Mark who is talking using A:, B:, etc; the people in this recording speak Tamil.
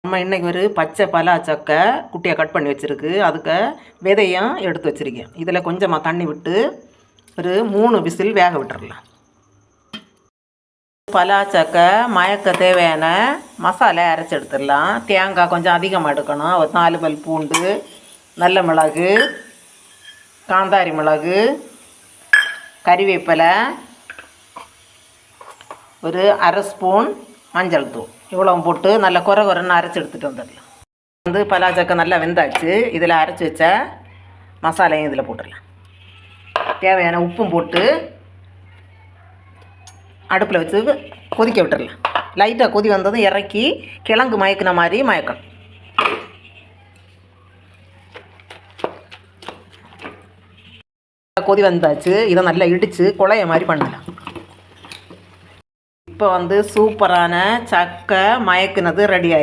A: நம்ம இன்றைக்கி ஒரு பச்சை பலாச்சக்கை குட்டியாக கட் பண்ணி வச்சுருக்கு. அதுக்கு விதையும் எடுத்து வச்சுருக்கேன். இதில் கொஞ்சமாக தண்ணி விட்டு ஒரு 3 விசில் வேக விட்டுறலாம். பலாச்சக்கை மயக்க தேவையான மசாலா அரைச்சி எடுத்துடலாம். தேங்காய் கொஞ்சம் அதிகமாக எடுக்கணும். ஒரு 4 பல் பூண்டு, நல்ல மிளகு, காந்தாரி மிளகு, கறிவேப்பிலை, ஒரு 1/2 ஸ்பூன் மஞ்சள் தூள், இவ்வளோ போட்டு நல்லா குறன்னு அரைச்சி எடுத்துகிட்டு வந்துடலாம். பலாச்சக்கை நல்லா வெந்தாச்சு. இதில் அரைச்சி வச்ச மசாலையும் இதில் போட்டுடலாம். தேவையான உப்பும் போட்டு அடுப்பில் வச்சு கொதிக்க விட்டுடலாம். லைட்டாக கொதி வந்ததும் இறக்கி கிழங்கு மயக்கின மாதிரி மயக்கணும். கொதி வந்தாச்சு. இதை நல்லா இடித்து குழைய மாதிரி பண்ணலாம். இப்போ சூப்பரான சக்கை மயக்கினது ரெடி ஆயிடுச்சு.